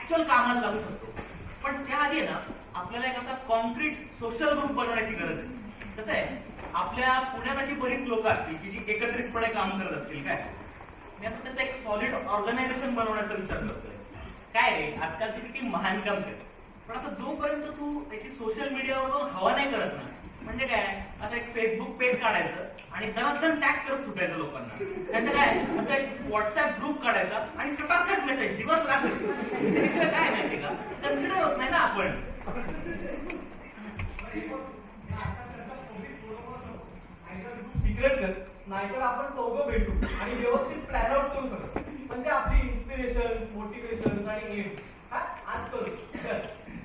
Actual कामात लागू शकतो. पण त्याआधी आहे ना आपल्याला एक असा कॉन्क्रीट सोशल ग्रुप बनवण्याची गरज आहे. कसं आहे, आपल्या पुण्यात अशी बरीच लोक असतील की जी एकत्रितपणे काम करत असतील. काय मी असं त्याचं एक सॉलिड ऑर्गनायझेशन बनवण्याचा विचार करतोय. काय रे, आजकाल ते किती महान काम करत, पण असं जोपर्यंत तू त्याची सोशल मीडियावर जाऊन हवा नाही करत ना, म्हणजे काय, असं एक फेसबुक पेज काढायचं आणि दनादन टॅग करत सुटायचं लोकांना. त्यानंतर काय, असं एक व्हॉट्सअप ग्रुप काढायचा आणि सटासट मेसेज दिवस रात्री. त्याच्याशिवाय काय माहिती का, कन्सिडर होत नाही ना आपण. सिक्रेट कर, नाहीतर आपण चौघं भेटू आणि व्यवस्थित प्लॅन आउट करू शकतो. म्हणजे आपली इन्स्पिरेशन, मोटिवेशन आणि एम हा आज करू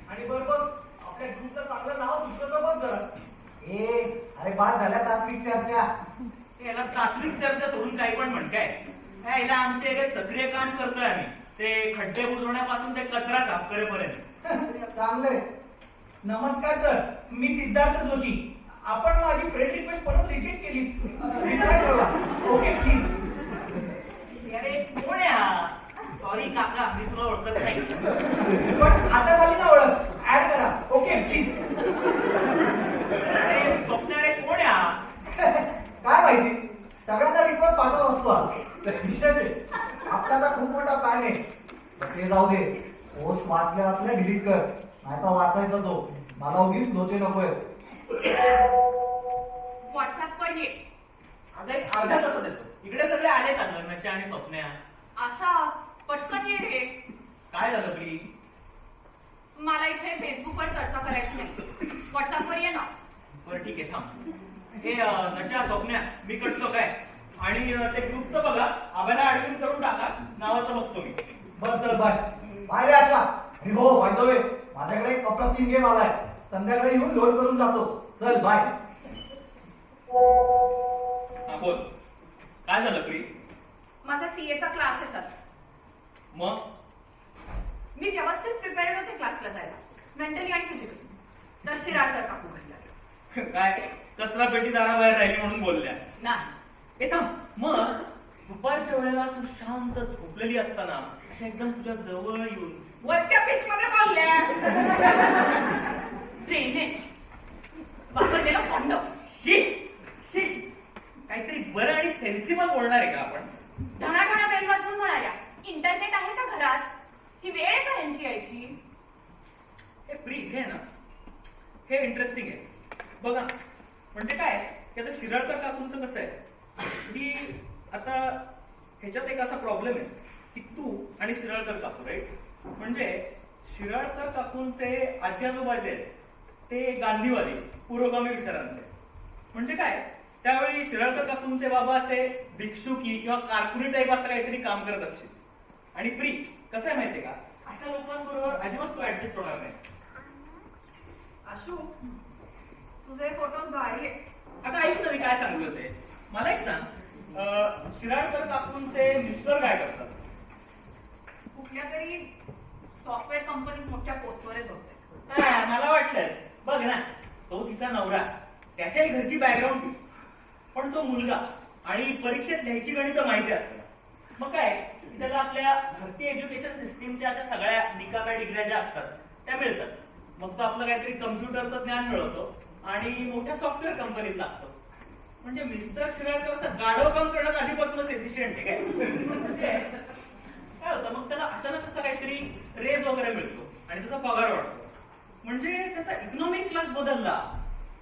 आणि बरोबर आपल्या ग्रुपला चांगलं नाव सुचलं बघ जरा. अरे बास झाल्या तात्विक चर्चा. याला तात्विक चर्चा सोडून काही पण म्हण काय. याला आमच्या एरियात सक्रिय काम करतोय आम्ही, ते खड्डे बुजवण्यापासून ते कचरा साफ करेपर्यंत. चांगले. नमस्कार सर, मी सिद्धार्थ जोशी. आपण माझी फ्रेंड रिक्वेस्ट परत रिजेक्ट केली. रिप्लाय करा. Okay please. अरे कोण आहे हा? सॉरी काका, मी तुला ओळखत नाही. पण आता झाली ना ओळख, ऍड करा. Okay please. अरे स्वप्न, अरे कोण आहे हा? काय माहिती, सगळ्यांना रिक्वेस्ट पाठवला असतो. विषयच आहे. आपला तर खूप मोठा प्लॅन आहे. ते जाऊ दे, पोस्ट वाचल्या डिलीट कर, नाही तर वाचायचा तो. मला उगीच लोचे नकोय. व्हॉट्सअप वर ये. आता एक अर्धा तासात येतो. इकडे सगळे आलेत आता, नच्या आणि स्वप्न्या. आशा, पटकन ये रे. काय झालं प्री? मला इथे फेसबुकवर चर्चा करायची नाही. व्हॉट्सअप वर ये ना. बरं ठीक आहे, थांब. हे नच्या, स्वप्न्या, मी कटलो काय, आणि ते ग्रुपचं बघा, आम्हाला ऍडमिन करून टाका, नावाचं बघतो मी. बस चल, बाय बाय रे आशा. आणि हो बाय द वे, माझ्याकडे एक अप्रतिम गेम आलाय, संध्याकाळी येऊन लोड करून जातो. चल बाय. हा बोल, काय झालं प्री? माझा सीएचा क्लास आहे सर. मग मी व्यवस्थित प्रिपेअर्ड होते क्लासला जायला, मेंटली आणि फिजिकली. तर शिराळकर काकू घरी आले. काय, कचरा पेटी दाराबाहेर राहिली म्हणून बोलल्या? नाही, हे थांब. मग दुपारच्या वेळेला तू शांत झोपलेली असताना अशा एकदम तुझ्या जवळ येऊन वरच्या पिच मध्ये बोलल्या. ड्रेनेज वापर केला कॉन्डम. शी शी, काहीतरी बरं आणि सेन्सिबल बोलणार आहे का आपण? धनाधना बेल वाजवून म्हणाल्या, इंटरनेट आहे का घरात? ही वेळ आहे का यांची यायची? हे प्री, हे ना, हे इंटरेस्टिंग आहे बघा. म्हणजे काय की आता शिराळकर काकूंचं कसं आहे की आता ह्याच्यात एक असा प्रॉब्लेम आहे की तू आणि शिराळकर काकू, राईट, म्हणजे शिराळकर काकूंचे आजी आजोबा जे आहेत ते गांधीवादी पुरोगामी विचारांचे. म्हणजे काय, त्यावेळी शिराळकर काकूंचे बाबा असे भिक्षुकी किंवा कारकुनी टाईप असं काहीतरी काम करत असतील. आणि प्री, कसं आहे माहितीये का, अशा लोकांबरोबर अजिबात तू ऍडजस्ट होणार नाहीस. आशू, तुझे फोटोज भारी आहेत. आता ऐक ना, मी काय सांगले होते. मला एक सांग, शिराळकर काकूंचे मिस्टर काय करतात? कुठल्या तरी सॉफ्टवेअर कंपनीत मोठ्या पोस्टवर आहेत बहुतेक. मला वाटलंच. बघ ना, तो तिचा नवरा, त्याच्याही घरची बॅकग्राऊंड तीच, पण तो मुलगा आणि परीक्षेत लिहायची गणित माहिती असतं. मग काय की त्याला आपल्या भारतीय एज्युकेशन सिस्टीमच्या अशा सगळ्या निकामी डिग्र्या ज्या असतात त्या मिळतात. मग तो आपलं काहीतरी कम्प्युटरचं ज्ञान मिळवतो आणि मोठ्या सॉफ्टवेअर कंपनीत लागतो. म्हणजे मिस्टर शिराळकर असं गाढव काम करण्यात आधीपासूनच एफिशियंट आहे. काय होतं, मग त्याला अचानक असं काहीतरी रेज वगैरे मिळतो आणि त्याचा पगार वाढतो. म्हणजे त्याचा इकॉनॉमिक क्लास बदलला,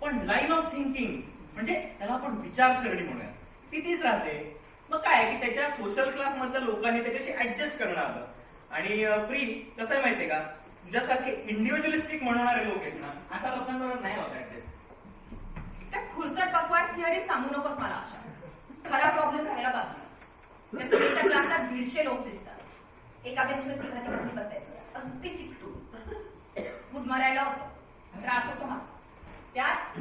पण लाईन ऑफ थिंकिंग, म्हणजे त्याला आपण विचारसरणी म्हणूया, ती तीच राहते. मग काय की त्याच्या सोशल क्लास मधल्या लोकांनी त्याच्याशी ऍडजस्ट करणं आलं. आणि प्री, कसं आहे माहितीये का, तुझ्यासारखे इंडिव्हिज्युअलिस्टिक म्हणणारे लोक आहेत ना, अशा लोकांबरोबर नाही होत ऍडजस्ट. त्या खुर्चट बकवास थिअरी सांगू नकोस मला आशा. खरा प्रॉब्लेम राहिला बाजूला. त्या सीएच्या क्लासला 150 लोक दिसतात. एका बेंचवर तिघांनी बसायचं, अगदी चिकटू. मुदमरायला होतं, त्रास होतो हा. त्यात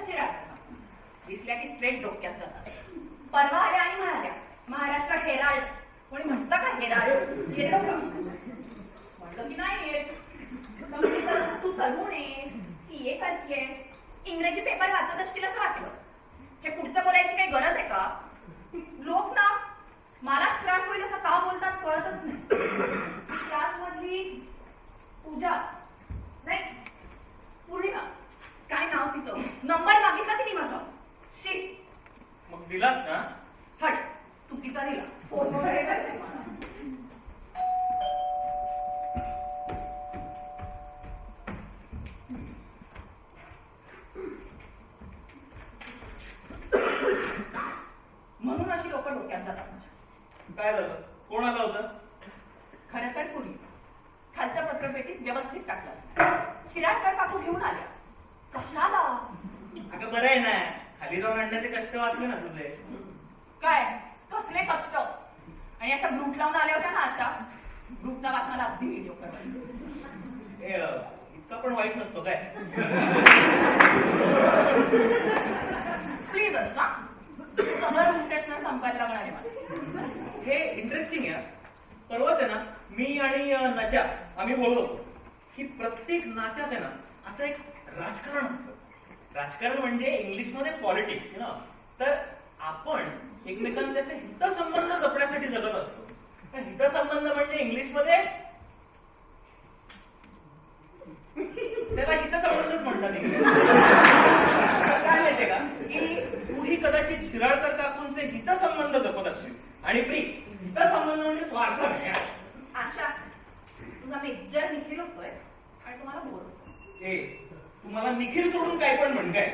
शिराळकर दिसल्या की स्ट्रेट डोक्यात जातात. परवा आल्या आणि म्हणाल्या, महाराष्ट्र हेराल्ड. कोणी म्हणतं का हेराल्ड? येतो का? म्हटलं की नाही येत. तू तरुण आहेस, सीए करतेस, इंग्रजी पेपर वाचत असशील असं वाटलं. हे पुढचं बोलायची काही गरज आहे का? लोक ना मलाच त्रास होईल असं का बोलतात कळतच नाही. क्लासमधली व्यवस्थित टाकलं. शिराळकर काकू घेऊन आल्या. कशाला? अगं बरं आहे ना, खाली जाऊन आणण्याचे कष्ट वाचले ना तुझे. काय कसले कष्ट? आणि अशा ब्रूट लावून आल्या होत्या ना, अशा ब्रूटचा वास मला अगदी व्हिडिओ इतका पण वाईट नसतो काय. प्लीज सगळं रूम फ्रेशनर संपायला लागणार आहे मला. हे इंटरेस्टिंग आहे. परवाच आहे ना, मी आणि नच्या आम्ही बोललो होतो की प्रत्येक नात्यात आहे ना असं एक राजकारण असतं. राजकारण म्हणजे इंग्लिशमध्ये पॉलिटिक्स ना. तर आपण एकमेकांचे असे हितसंबंध जपण्यासाठी जगत असतो. हितसंबंध म्हणजे इंग्लिशमध्ये त्याला हितसंबंधच म्हणतात इंग्लिश. काय माहितीये का की तूही कदाचित शिराळकर काकूंचे हितसंबंध जपत असशील आणि प्री हितसंबंध म्हणजे स्वार्थ नाही. आशा, तुझा मेजर निखिल होतोय आणि तुम्हाला बोर होतो. तुम्हाला निखिल सोडून काय पण म्हण काय.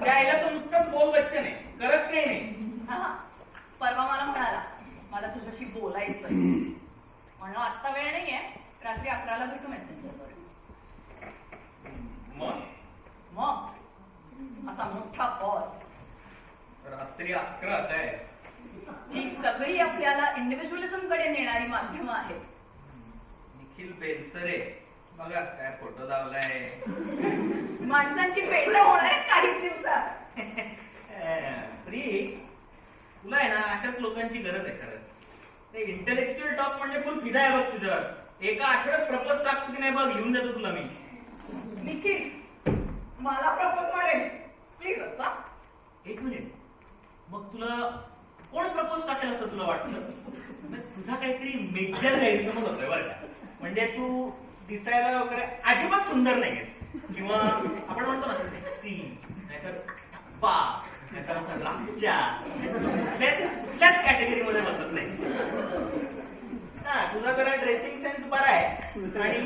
त्याला तो नुसतंच बोल बच्चन आहे, करत काही नाही. परवा मला म्हणाला मला तुझ्याशी बोलायचंय. म्हणलं आत्ता वेळ नाहीये, रात्री 11ला भेटू मेसेंजरवर. मग असा मोठा पॉज. रात्री 11 काय. ही सगळी आपल्याला इंडिव्हिज्युअलिझम कडे नेणारी माध्यमं आहेत. निखिल बेलसरे बघा काय फोटो लावलाय. माणसांची पेट होणार आहेत काहीच दिवसात. प्री तुला आहे ना अशाच लोकांची गरज आहे खरं. ते इंटेलेक्च्युअल टॉक म्हणजे फुल फिदा आहे बघ तुझ्यावर. एका आठवड्यात प्रपोज टाकतो की नाही बघ, लिहून देतो तुला मी. निखिल मला प्रपोज मारेल प्लीज. एक मिनिट, मग तुला कोण प्रपोज टाकेल असं तुला वाटतं? तुझा काहीतरी मेजर गैरसमज होतोय बरं का. म्हणजे तू दिसायला वगैरे अजिबात सुंदर नाहीयेस, किंवा आपण म्हणतो ना सेक्सी, नाहीतर टप्पा, नाहीतर असं लाच्या, कुठल्याच कॅटेगरीमध्ये बसत नाहीस. हा, तुझा जरा ड्रेसिंग सेन्स बरा आहे आणि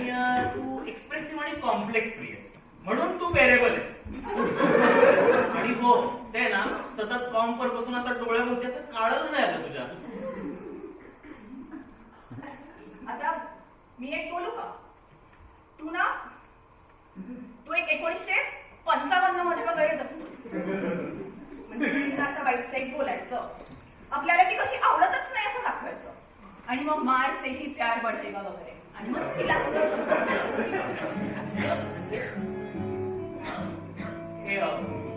तू एक्सप्रेसिव्ह आणि कॉम्प्लेक्स फ्री आहेस, म्हणून तू वेरेबल आहेस. आणि हो ते ना सतत कॉम्प वर बसून असं डोळ्याभोवती असं काळच नाही आलं तुझ्या. आता मी एक बोलू का? तू एक 1955 मध्ये वगैरे जगतोस. म्हणजे असं वाईट साईड बोलायचं, आपल्याला ती कशी आवडतच नाही असं दाखवायचं, आणि मग मार से ही प्यार बढेगा वगैरे, आणि मग तिला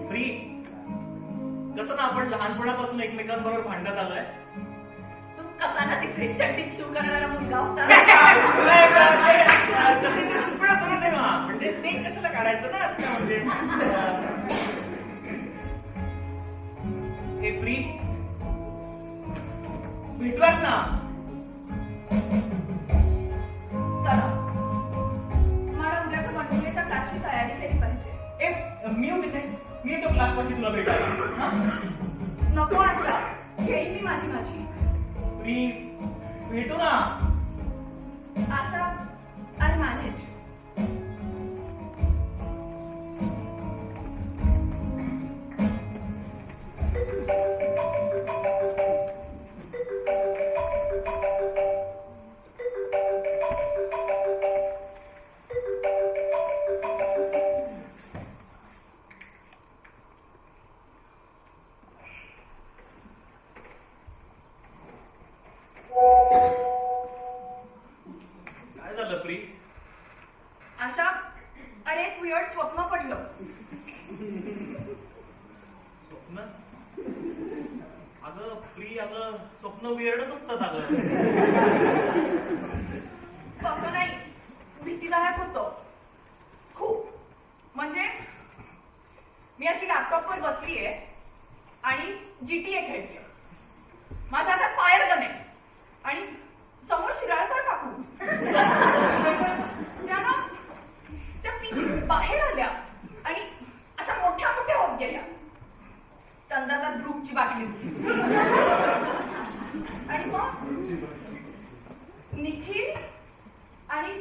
फ्री. कसं ना आपण लहानपणापासून एकमेकांबरोबर भांडत आलोय. तू कसा ना तिसरी चड्डीत शिव करणारा मुलगा होता. तसे ते सुपडत होते तेव्हा, म्हणजे ते कशाला काढायचं ना म्हणजे. हे फ्री भेटूयात ना. चला, मला उद्याच्या मंडळीच्या क्लासची तयारी केली पाहिजे. मी येऊ तिथे, मी येतो क्लासपाशी तुला भेटायला. नको आशा, घेईन मी माझी. फ्री भेटू ना. आशा, आय मॅनेज. काय झालं प्री? आशा, अरे एक वियर्ड स्वप्न पडलं. स्वप्न? अगं प्री, अगं स्वप्न विरडच असतात अगं. तसं नाही, भीतीदायक होतं खूप. म्हणजे मी अशी लॅपटॉपवर बसलीये आणि GTA खेळतेय. माझ्या हातात फायर गन आहे आणि समोर शिराळकर काकू. त्या पीसी बाहेर आल्या आणि अशा मोठ्या मोठ्या होत गेल्या. तंदातात ग्रुपची बाटली आणि मग निखिल आणि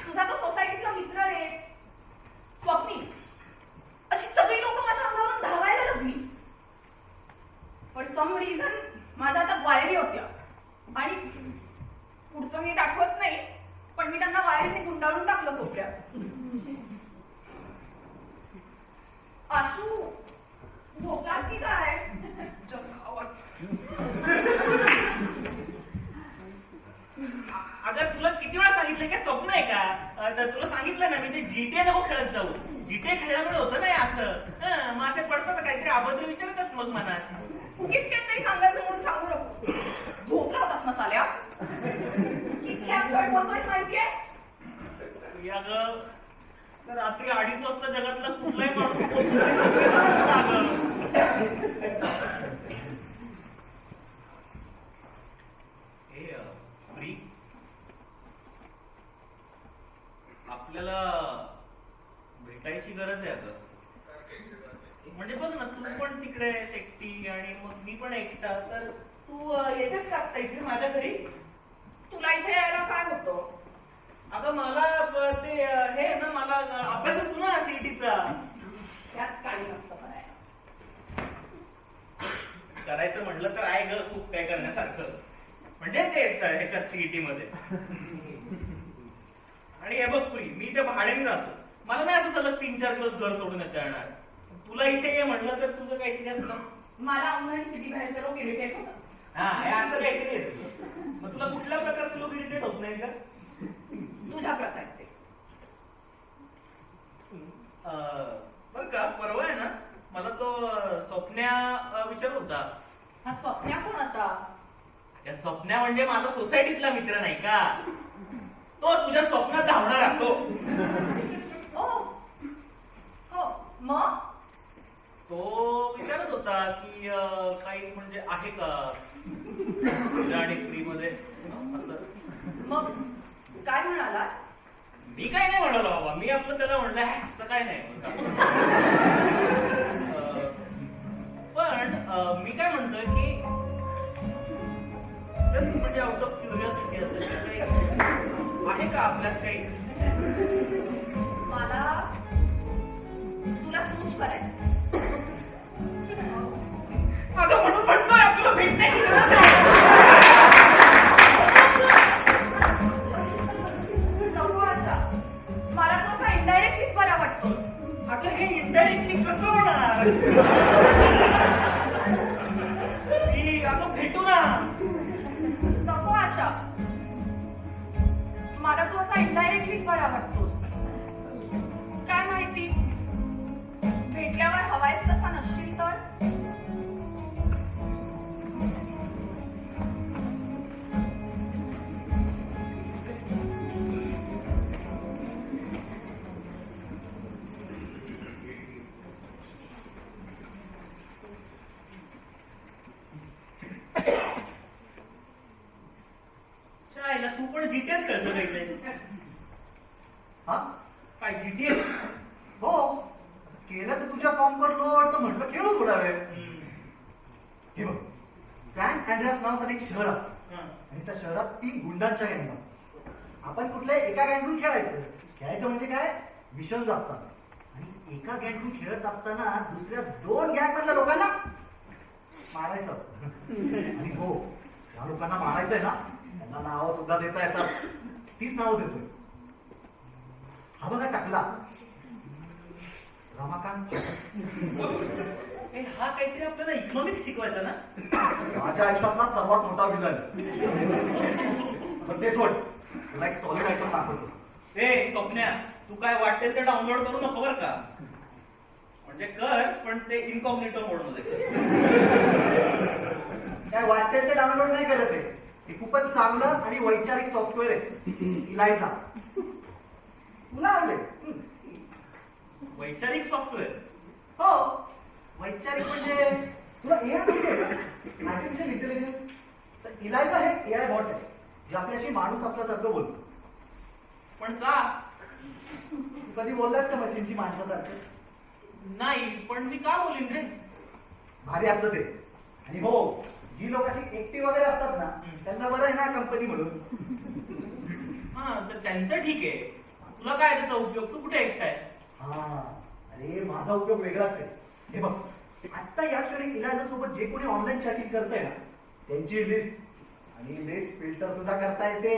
तुझा तो सोसायटीतला मित्र रे स्वप्नी, अशी सगळी लोक माझ्या अंगावरून धावायला लागली. फॉर सम रिझन माझ्या हातात वायरी होती. स्वप्न आहे का? तर तुला सांगितलं ना मी, ते GTA नको खेळत जाऊ. GTA खेळल्यामुळे होतं नाही असं. मग असे पडतात काहीतरी अभद्र विचारतात मग मनात. उगीच काहीतरी सांगायचं म्हणून सांगू नको. झोपला होतास ना साल्या? किती absurd बोलतोयस माहितीये? या ग, तर रात्री 2:30 वाजता जगातला कुठलाही माणूस बोलतोय, झोपेला असतं अगं. हे प्री, आपल्याला भेटायची गरज आहे अगं. म्हणजे बघ ना, तू पण तिकडे आहेस एकटी आणि मग मी पण एकटा, तर तू येतेस का आता इथे माझ्या घरी? तुला इथे यायला काय होतं? अगं मला ते हे ना, मला अभ्यास असतो ना सीईटीचा. त्यात काही नसतं करायला. करायचं म्हटलं तर आहे ग खूप काय करण्यासारखं, म्हणजे ते ह्याच्यात सीईटी मध्ये. आणि हे बघ प्री, मी ते भाड्याने राहतो, मला नाही असं सलग 3-4 दिवस घर सोडून येता येणार. तुला इथे ये म्हटलं तर तुझं काहीतरी असतं. मला अंगण सिटी बाहेरचे लोक इरिटेट होतात. हा, हे असं काहीतरी येतं. मग तुला कुठल्या प्रकारचे लोक इरिटेट होत नाहीत का? तुझ्या प्रकारचे. बर का, परवा आहे ना, मला तो स्वप्न्या विचारत होता. हा स्वप्न्या कोण आता? त्या स्वप्न्या म्हणजे माझा सोसायटीतला मित्र नाही का, तो तुझ्या स्वप्नात धावणारा तो. ओ हो, मग तो विचारत होता की काही म्हणजे आहे का तुझ्या आणि प्री मध्ये असं. मग काय म्हणालास? मी काय नाही म्हणालो बाबा, मी आपलं त्याला म्हणलं असं काय नाही. पण मी काय म्हणतोय की जस्ट म्हणजे आउट ऑफ क्युरिओसिटी असेल काही आहे का आपल्यात काही? मला तुला सूच करायचं. अगं म्हणून म्हणतोय आपल्याला भेटण्याची गरज आहे. नको आशा, मला तू असा इनडायरेक्टलीच बरा वाटतोस. अगं हे इनडायरेक्टली कसं होणार? अगं भेटू ना. नको आशा, मला तू असा इनडायरेक्टलीच बरा वाटतोस. काय माहिती, भेटल्यावर हवायस तसा नसशील तर. चायला तू पण जीटीएस खेळतो का इथे? हा काय जीटीएस? हो, केल्याचं तुझ्या कॉम्पर लोड तर म्हटलं खेळू थोडा वेळ. हे बघ, सॅन अँड्रियास नावाचं एक शहर असतं आणि त्या शहरात 3 गुंडांच्या गँग असतात. आपण कुठल्याही एका गँगकडून खेळायचं म्हणजे काय, मिशन्स असतात आणि एका गँगकडून खेळत असताना दुसऱ्या 2 गँग मधल्या लोकांना मारायचं असतं. आणि हो, त्या लोकांना मारायचंय ना, त्यांना नावं सुद्धा देता येतात. तीच नावं देतोय. हा बघा टाकला, रमाकांत. हा काहीतरी आपल्याला इकॉनॉमिक्स शिकवायचा ना. माझ्या आयुष्यातला सर्वात मोठा विलन. पण ते सोड, तुला एक सॉलिड आयटम दाखवतो. ए स्वप्न्या, तू काय वाटेल ते डाउनलोड करू नको बर का. म्हणजे कर, पण ते इनकॉग्निटो मोड मध्ये. काय वाटेल ते डाउनलोड नाही करत आहे. हे खूपच चांगलं आणि वैचारिक सॉफ्टवेअर आहे, इलायझा. तुला आवडेल. वैचारिक सॉफ्टवेअर? हो, वैचारिक म्हणजे तुला एआय माहिती आहे का, आर्टिफिशियल इंटेलिजन्स. तर इलायझा हे एआय बॉट आहे, जे आपल्याशी माणूस असल्यासारखं बोलतो. पण का? तू कधी बोललायस का मशीनची माणसासारखं? नाही, पण मी का बोलीन रे? भारी असतं ते. आणि हो, जी लोक अशी एकटी वगैरे असतात ना, त्यांना बरं आहे ना कंपनी म्हणून. हा, तर त्यांचं ठीक आहे. तुला काय त्याचा उपयोग? तू कुठे एकटाय? हा, अरे माझा उपयोग वेगळाच आहे. हे बघ, आता या क्षणी इलायझा सोबत जे कोणी ऑनलाईन चॅटिंग करतंय ना, त्यांची लिस्ट आणि लिस्ट फिल्टर सुद्धा करता येते.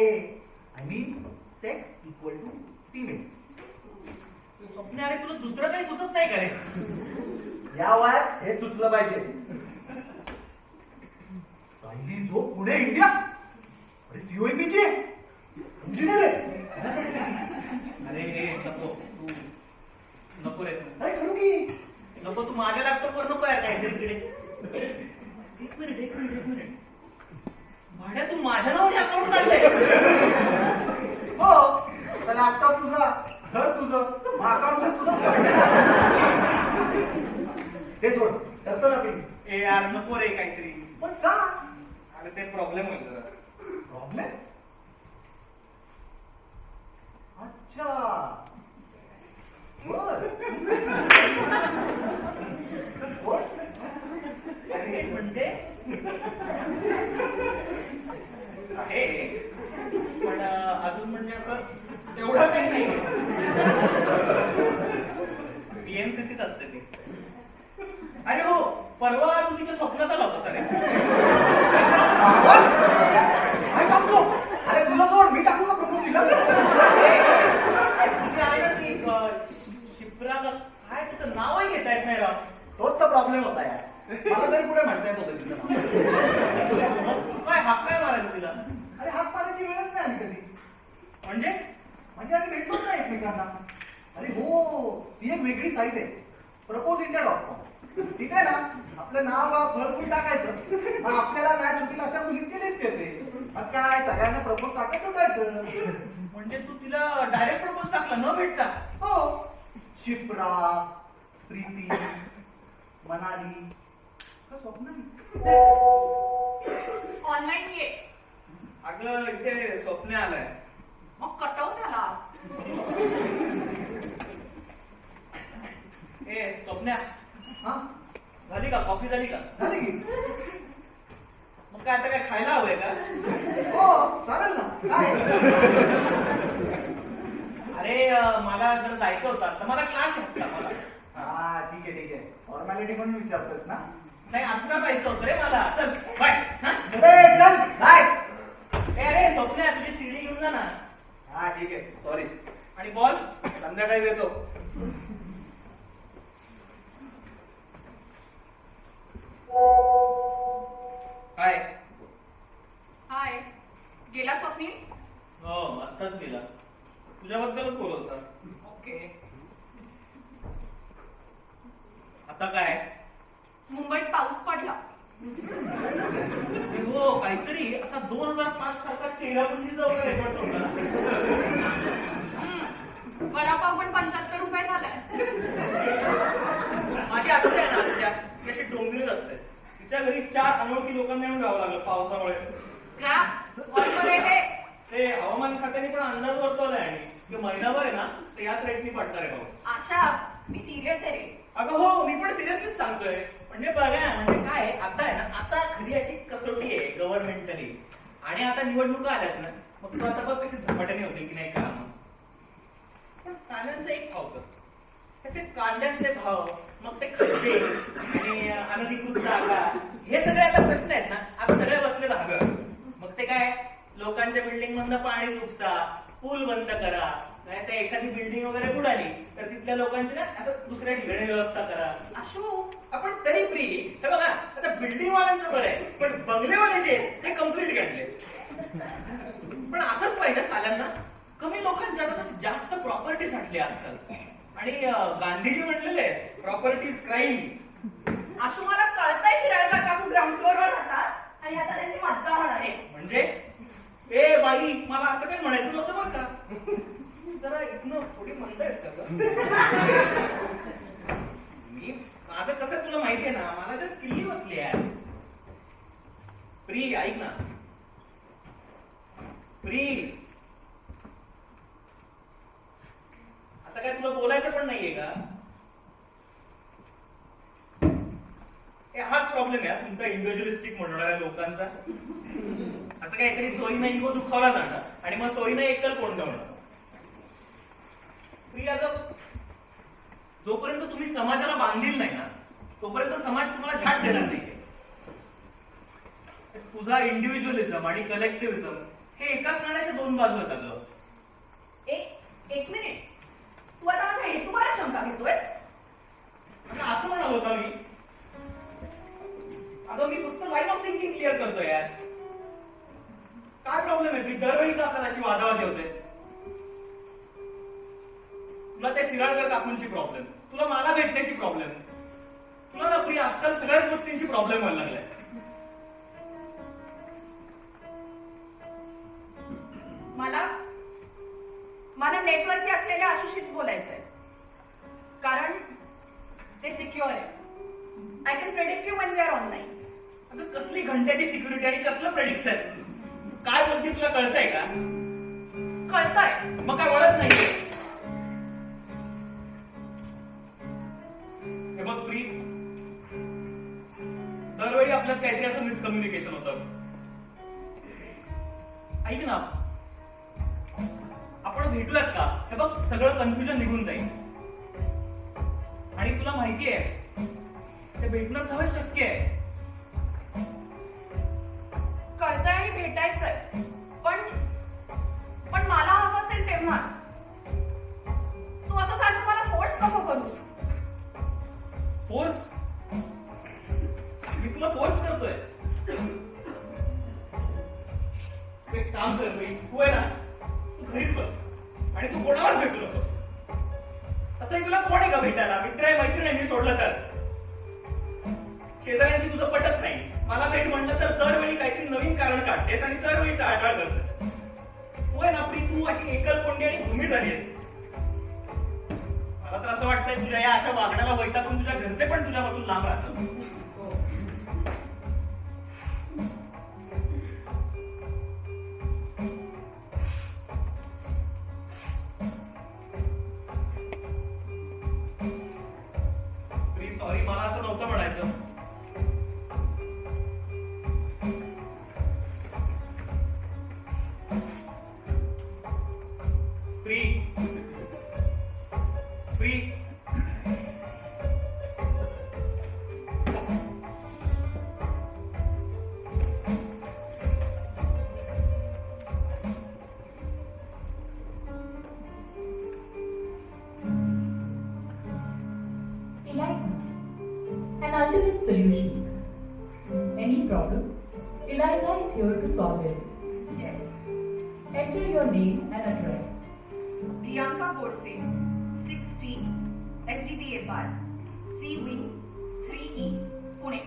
I mean sex equal to female. स्वप्न, अरे तुला दुसरं काही सुचत नाही का रे? या वयात हे सुचलं पाहिजे. सायली जो पुणे इंडिया, अरे सीओईपीची इंजिनियर आहे. अरे नको तू नको रे तू अरे ठरू की नको तू माझ्या लॅपटॉपवर नको यार काहीतरी इकडे एक मिनिट भाड्या तू माझ्या नावाने अकाउंट काढलंय हो तर लॅपटॉप तुझा घर तुझं अकाउंट तुझं ते सोड करतो ना मी ए यार नको रे काहीतरी पण का अरे ते प्रॉब्लेम होईल जरा प्रॉब्लेम अच्छा बर बोल. अरे म्हणजे आहे पण अजून म्हणजे असं तेवढं काही नाही बीएमसीसीत असते ती अरे हो परवा तू तिच्या स्वप्नात आला होता सर काय सांगतो अरे तुझं सोड मी टाकू का प्रपोज तिला तुझी आहे ना ती शिप्रा काय तिचं नावही घेता येत नाही राव तोच तर प्रॉब्लेम होता यार मला तरी पुढे म्हणता येत होतं तिचं नाव काय हाक काय मारायचं तिला अरे हात पाण्याची वेळच नाही आली कधी म्हणजे आम्ही भेटलोच नाही एकमेकांना अरे हो ती एक वेगळी साईट आहे proposeIndia.com तिथे ना आपलं नाव गाव फळफूल टाकायचं मग आपल्याला मॅच होतील अशा मुलींची लिस्ट येते मग काय सगळ्यांना प्रपोज टाकायचं सुटायचं म्हणजे तू तिला डायरेक्ट प्रपोज टाकला न भेटता हो शिप्रा प्रीती मनाली का स्वप्नाली ऑनलाईन ये अगं इथे स्वप्ने आलाय मग कटवून आला ए स्वप्न्या हा झाली का कॉफी झाली का झाली की मग काय आता काय खायला हवंय का हो चालेल ना काय अरे मला जर जायचं होतं तर मला क्लास होता मला हा ठीक आहे फॉर्मॅलिटी म्हणून विचारतोस ना नाही आता जायचं होतं रे मला चल बाय हा? ए, चल बाय ए, अरे स्वप्न्या तुझी सीडी घेऊन जा ना हा ठीक आहे सॉरी आणि बॉल संध्याकाळी देतो काय हाय गेला स्वप्नील हो आत्ताच गेला तुझ्याबद्दलच बोलत होता ओके आता काय मुंबईत पाऊस पडला हो काहीतरी असा 2005 सारखा चेहराबंदीचा वगैरे रेकॉर्ड होता वडापाव पण 75 रुपये झालाय माझी आत्या आहे ना आत्या ती अशी डोंबिवलीत असते तिच्या घरी 4 अनोळखी लोकांना येऊन राहावं लागलं पावसामुळे क्रॅप कॉर्पोरेट आहे ते हवामान खात्याने पण अंदाज वर्तवलाय आणि की महिनाभर आहे ना तर याच रेटनी पडणार आहे पाऊस आशा मी सिरियस आहे रे अगं हो मी पण सिरियसलीच सांगतोय म्हणजे बघा म्हणजे काय आहे, आता आहे ना आता खरी अशी कसोटी आहे गव्हर्नमेंटली आणि आता निवडणुका आल्यात ना मग तू आता बघ कशी झपाट्याने होते की नाही काम पण साल्यांचं एक भाव कर तसे कांद्यांचे भाव मग ते खड्डे आणि अनधिकृत जागा हे सगळे आता प्रश्न आहेत ना आता सगळे बसले धाब्यावर मग ते काय लोकांच्या बिल्डिंग मधनं पाणी उपसा पूल बंद करा नाही तर एखादी बिल्डिंग वगैरे बुडाली तर तिथल्या लोकांची ना असं दुसऱ्या ठिकाणी व्यवस्था करा आशू आपण तरी फ्री हे बघा आता बिल्डिंग वाल्यांचं बरं आहे पण बंगलेवाले जे आहेत ते कम्प्लीट काढले पण असंच पाहिजे साल्यांना कमी लोकांच्या आता जास्त प्रॉपर्टी साठली आजकाल आणि गांधीजी म्हणलेले आहेत प्रॉपर्टीज क्राईम आशू मला कळतंय शिराळकर काकू ग्राउंड फ्लोअरवर राहतात आणि आता त्यांची मज्जा होणार आहे म्हणजे ए बाई मला असं काही म्हणायचं नव्हतं बरं का जरा इथनं थोडी म्हणतायस का ग? मी माझं कसं तुला माहितीये ना मला जस्ट किल्ली बसली आहे प्री ऐक ना प्री आता काय तुला बोलायचं पण नाहीये का हाच प्रॉब्लेम आहे तुमचा इंडिव्हिज्युअलिस्टिक म्हणणाऱ्या लोकांचा असं काहीतरी सोयी नाही व दुखावला जाणार आणि मग सोयीनं एकल कोंडवणं प्रिया जोपर्यंत तुम्ही समाजाला बांधील नाही ना तोपर्यंत समाज तुम्हाला झाट देणार नाही तुझा इंडिव्हिज्युअलिझम आणि कलेक्टिव्हिझम हे एकाच नाण्याच्या 2 बाजू आहेत अगं एक मिनिट तू आता माझा हेतू बराच शंका घेतोयस आता असं म्हणाल होता मी अगं मी फक्त लाईन ऑफ थिंकिंग क्लिअर करतोय यार काय प्रॉब्लेम आहे दरवेळी का आपल्याला अशी वादावादी होते तुला त्या शिराळकर काकूंशी प्रॉब्लेम, तुला मला भेटण्याची प्रॉब्लेम, तुला ना प्रिया आजकाल सगळ्याच गोष्टींची प्रॉब्लेम व्हायला लागलाय. मला नेटवरती असलेल्या आशुशीच बोलायचंय, कारण ते सिक्युअर आहे. I can predict you when we are online. अगं कसली घंट्याची सिक्युरिटी आणि कसलं प्रेडिक्शन? काय बोलते तुला कळतंय का? कळतंय. मग काय वळत नाहीये? हे बघ प्री, दरवेळी आपल्यात काहीतरी असं मिसकम्युनिकेशन होतं. ऐक ना, आपण भेटूयात का? हे बघ सगळं कन्फ्युजन निघून जाईल. आणि तुला माहिती आहे ते भेटणं सहज शक्य आहे. कळतंय आणि भेटायचंय, पण मला हवं असेल तेव्हाच. तू असं सारखं मला फोर्स नको करूस. फोर्स? मी तुला फोर्स करतोय? एक काम कर बाई, तू आहे ना, तू घरीच बस आणि तू कोणालाच भेटू नकोस. तसंही तुला कोण आहे का भेटायला? मित्र आहे, मैत्रीण आहे, मी सोडलं तर. शेजाऱ्यांची तुझं पटत नाही. मला भेट म्हणलं तर दरवेळी काहीतरी नवीन कारण काढतेस आणि दरवेळी टाळटाळ करतेस. तू आहे ना प्री, तू अशी एकलकोंडी आणि भूमी झालीस. मला तर असं वाटतंय तुझ्या या अशा वागण्याला वैतागून तुझ्या घरचे पण तुझ्यापासून लांब राहतात. प्री सॉरी, मला असं नव्हतं म्हणायचं. Pre pre Eliza, an ultimate solution. Any problem? Eliza is here to solve it. Yes. Enter your name and address. Priyanka Godse, 60 SDPA park, C Wing 3E, Pune.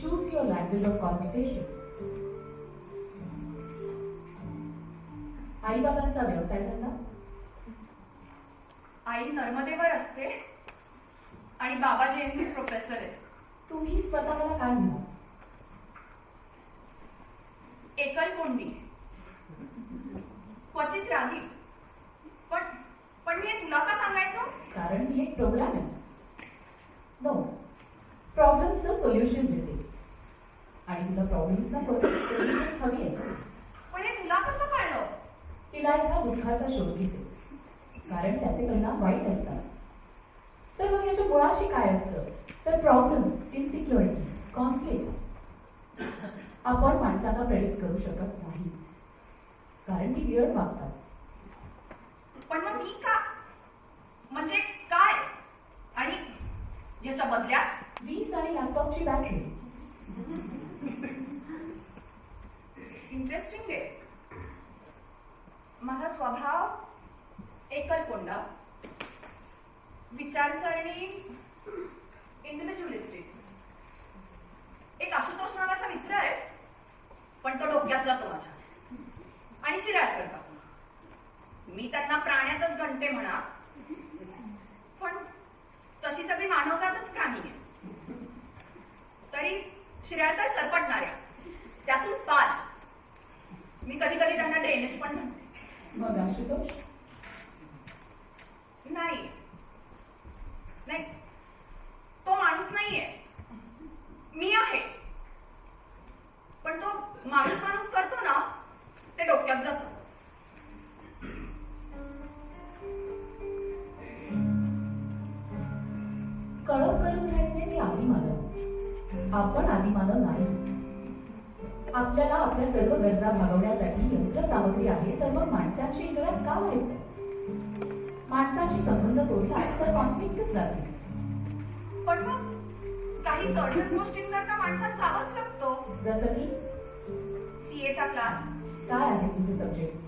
Choose your language of conversation. आई बाबांचा व्यवसाय धंदा. आई नर्मदेवर असते आणि बाबा JNU प्रोफेसर आहेत. तुम्ही स्वतःला काय म्हणा? एकलकोंडी, क्वचित रागी. पण मी हे तुला का सांगायचं? कारण मी एक प्रोग्राम आहे. नो, प्रॉब्लेम्सचं सोल्युशन देते. आणि तुला प्रॉब्लेम्स नको, सोल्युशन्स हवी आहे. पण हे तुला कसं कळलं? इलाज दुःखाचा शोध घेते, कारण त्याचे परिणाम वाईट असतात. तर मग याच्या मुळाशी काय असतं? तर प्रॉब्लेम्स, इनसिक्युरिटीज, कॉन्फ्लिक्ट. आपण माणसांना प्रेडिक्ट करू शकत नाही, कारण ती विअर्ड वागतात. पण मग मी का? म्हणजे काय? आणि ह्याच्या बदल्यात वीज आणि लॅपटॉपची बॅटरी. इंटरेस्टिंग आहे. माझा स्वभाव एकलकोंडा, विचारसरणी इंडिव्हिज्युअलिस्टिक. एक आशुतोष नावाचा मित्र आहे, पण तो डोक्यात जातो माझ्या. आणि शिराळकर काकू, मी त्यांना प्राण्यातच गणते म्हणा, पण तशी सगळी मानवजातच प्राणी आहे. तरी शिराळकर सरपटणाऱ्या, त्यातून पाल. मी कधी कधी त्यांना ड्रेनेज पण म्हणते. मग आशुतोष? नाही, तो माणूस नाहीये, मी आहे. पण तो माणूस माणूस करतो ना, ते डोक्यात जातं. कळप करून घ्यायचे मी आदिमानव. आपण आदिमानव नाही. आपल्याला आपल्या सर्व गरजा भागवण्यासाठी यंत्रसामग्री आहे, तर मग माणसांशी इंटरॅक्ट का व्हायचं? माणसांशी संबंध तोडलाच तर कॉन्फ्लिक्टच लागते. पण मग काही सर्टन गोष्टींकरता माणसात जावंच लागतो. जसं की CA चा क्लास. काय आहे तुझे सब्जेक्ट?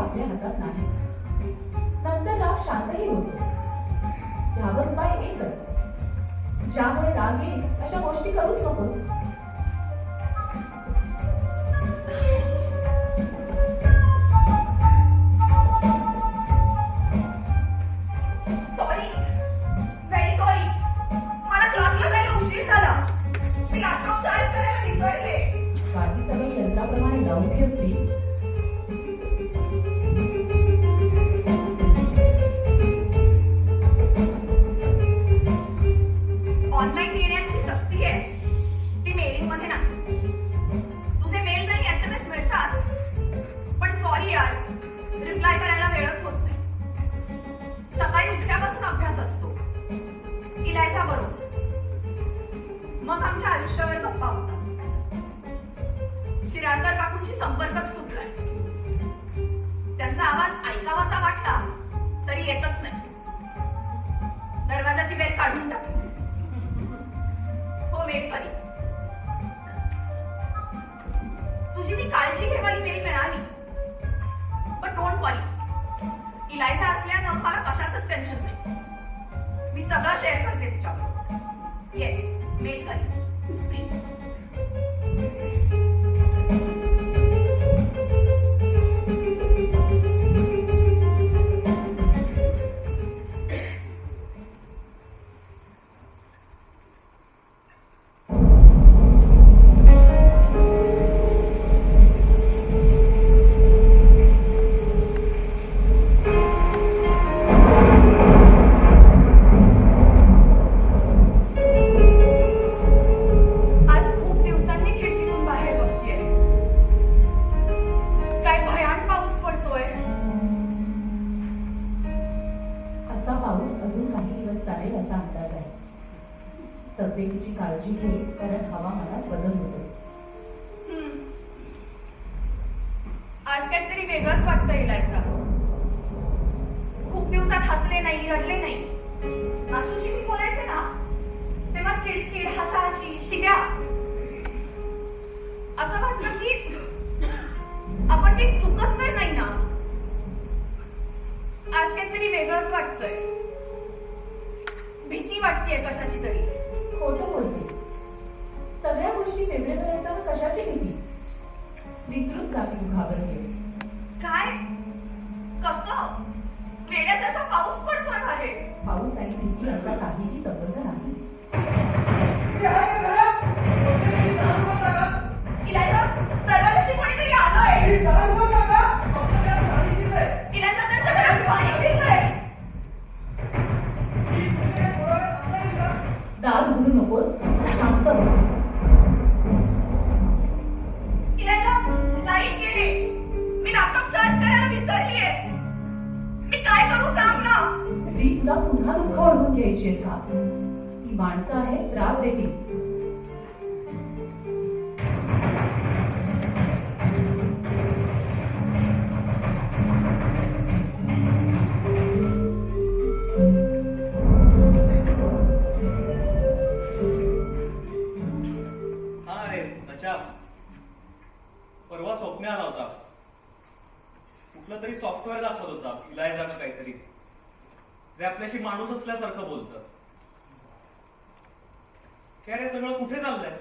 आपल्या हातात नाही. नंतर राग शांतही होतो. यावर उपाय एकच, ज्यामुळे राग येईल अशा गोष्टी करूच नकोस. Sorry, very sorry. मला क्लासला जायला उशीर झाला. मी लॅपटॉप चार्ज करायला विसरले. बाकी सगळी यंत्राप्रमाणे लावून ठेवली. ऑनलाईन येण्याची सक्ती आहे, ती मेलिंग मध्ये नाही. तुझे मेल्स आणि SMS मिळतात, पण सॉरी यार, रिप्लाय करायला वेळच होत नाही. सकाळी उठल्यापासून अभ्यास असतो, इलायचा बरोबर. मग आमच्या आयुष्यावर गप्पा होतात. शिराळकर काकूंशी संपर्कच तुटलाय. त्यांचा आवाज ऐकावासा वाटला तरी येतच नाही. दरवाजाची बेल काढून टाकली. हो मेल करी. तुझी ती काळजी घेवाली मेल मिळाली, पण डोंट वरी. इलायसा असल्यानं मला कशाचंच टेन्शन नाही. मी सगळं शेअर करते तिच्याबरोबर. येस, मेल करी. फ्री. आज खूप दिवसांनी खिडकीतून बाहेर बघतेय. काय भयान पाऊस पडतोय. असा पाऊस अजून काही दिवस चालेल असा अंदाज आहे. तब्येतीची काळजी घे, कारण हवामानात बदल होतो. आज काहीतरी वेगळंच वाटतं इलायसा. खूप दिवसात हसले नाही, रडले नाही. आशुशी मी बोलायचे ना, तेव्हा चिडचिड, हसाहशी, शिव्या. असं वाटलं की आपण काही चुकत तर नाही ना. आज काहीतरी वेगळंच वाटतंय. भीती वाटतेय कशाची तरी. खोटं बोलतेस. सगळ्या गोष्टी फेवरेबल असताना कशाची भीती? विसरून जा की तू घाबरतेस. काय? कसं? वेड्यासारखा पाऊस पडतोय बाहेर. पाऊस आणि भीती यांचा काहीही संबंध नाही. इलायसा, दरवाजाशी कोणीतरी आलंय. इलायसा, त्यांच्या घरात पाणी शिरलंय. दार उघडू नकोस, शांत हो. इलायसा, लाईट गेली. मी लॅपटॉप चार्ज करायला विसरलीये. मी काय करू सांग ना. री, तुला पुन्हा दुःख ओढवून घ्यायची का? ही माणसं आहेत, त्रास देतील. हा रे अच्छा, परवा स्वप्न आला होता. कुठलं तरी सॉफ्टवेअर दाखवत होता, इलायजा का काहीतरी, जे आपल्याशी माणूस असल्यासारखं बोलतं. काय रे, सगळं कुठे चाललंय?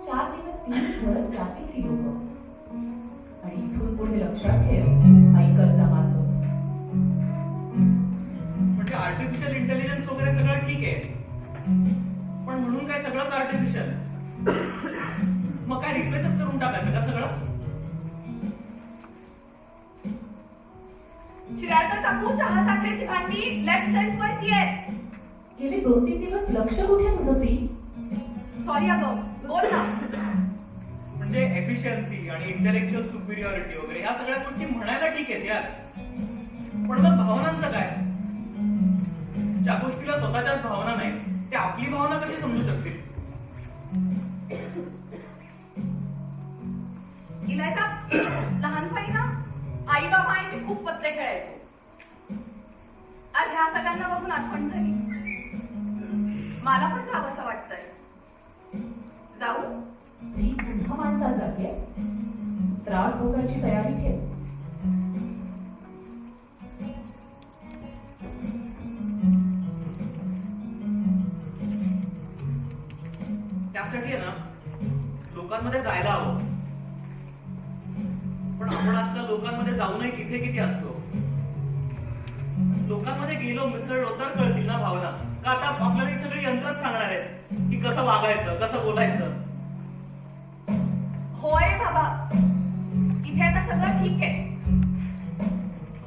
चार दिवस दिवसभर जातील ती लोक. आणि इथून पुढे लक्षात ठेव, ऐकत जा माझं. म्हणजे आर्टिफिशियल इंटेलिजन्स वगैरे सगळं ठीक आहे, पण म्हणून काय सगळंच आर्टिफिशियल? मग काय रिप्लेसच करून टाकायचं का सगळं? शिराळकर काकू, चहा साखरेची भांडी लेफ्ट शेल्फ वरती आहे. गेले 2-3 दिवस लक्ष कुठे तुझं प्री? सॉरी अगं, बोल ना. म्हणजे एफिशियन्सी आणि इंटेलेक्च्युअल सुपिरियरिटी वगैरे ह्या सगळ्या गोष्टी म्हणायला ठीक आहेत यार, पण मग भावनांचं काय? ज्या गोष्टीला स्वतःच्याच भावना नाही, त्या आपली भावना कशी समजू शकतील? इलायसा, लहानपणी ना आई बाबा आणि मी खूप पत्ते खेळायचो. आज ह्या सगळ्यांना बघून आठवण झाली. मला पण जावंसं वाटतंय. जाऊ? ती पुन्हा माणसात जातेस, त्रास भोगायची तयारी ठेव. त्यासाठी आहे ना लोकांमध्ये जायला हवं. पण आपण आजकाल लोकांमध्ये जाऊनही किती किती असतो. लोकांमध्ये गेलो मिसळलो तर कळतील ना भावना. का आता आपल्याला ही सगळी यंत्रच सांगणार आहेत की कसं वागायचं, कसं बोलायचं. होय रे बाबा, इथे आता सगळं ठीक आहे.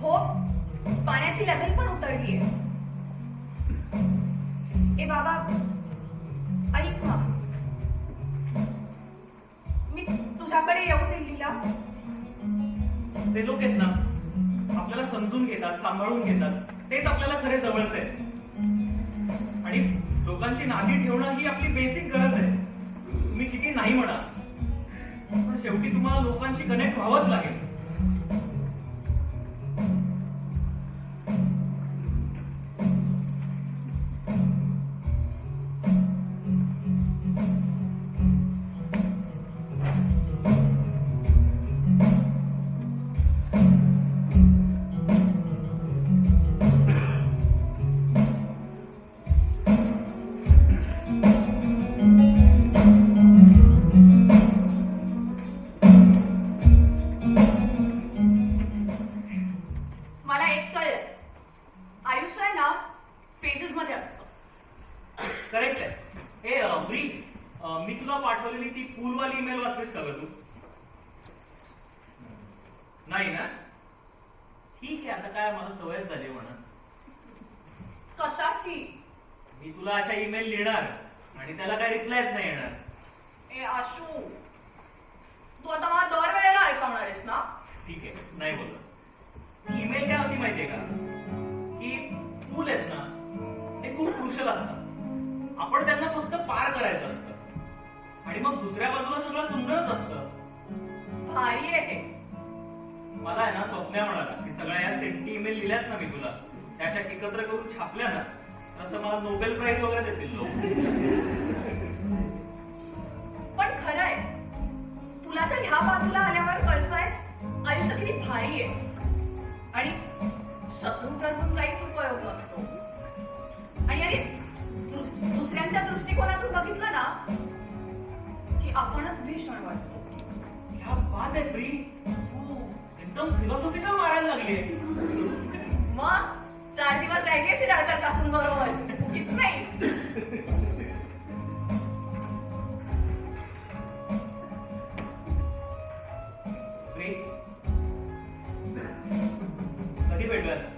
हो, पाण्याची लेव्हल पण उतरली आहे. ए बाबा, ऐक ना, मी तुझ्याकडे येऊ दिल्लीला. जे लोक आहेत ना आपल्याला समजून घेतात, सांभाळून घेतात, तेच आपल्याला खरे जवळच आहे. आणि लोकांची नाती ठेवणं ही आपली बेसिक गरज आहे. तुम्ही किती नाही म्हणा, पण शेवटी तुम्हाला लोकांशी कनेक्ट व्हावंच लागेल. मला एक कळलं, आयुष्य आहे ना फेजेस मध्ये असतं. करेक्ट आहे. हे ब्री, मी तुला पाठवलेली ती पूलवाली ईमेल वाचलीस का ग तू? नाही ना? ठीक आहे, आता काय मला सवयच झाली म्हणा. कशाची? मी तुला अशा ईमेल लिहिणार आणि त्याला काय रिप्लायच नाही येणार. ए आशू, तू आता मला दरवेळेला ऐकवणार आहेस ना? ठीक आहे, नाही बोलत. ईमेल काय होती माहितीये का, की पूल आहेत ना ते खूप क्रुशल असतात. आपण त्यांना फक्त पार करायचं असतं आणि मग दुसऱ्या बाजूला सगळं सुंदरच असतं. भारी आहे हे. मला आहे ना स्वप्न्या म्हणाला की सगळ्या या सेंटी ईमेल लिहिल्यात ना मी तुला, त्या अशा एकत्र करून छापल्या ना, असं मला नोबेल प्राइज वगैरे देतील लोक. पण खरं आहे, तुला जर ह्या बाजूला आल्यावर कळतंय आयुष्य किती भारी आहे आणि शत्रू ठरवून काहीच उपयोग नसतो. आणि अरे दुसऱ्यांच्या दृष्टिकोनातून बघितलं ना की आपणच भीषण वाटतो. क्या बात आहे प्री, तू एकदम फिलॉसॉफिकल मारायला लागली. मग 4 दिवस राहिली अशी राहतात काकून बरोबर, हीच नाही. प्री, कधी भेटूयात?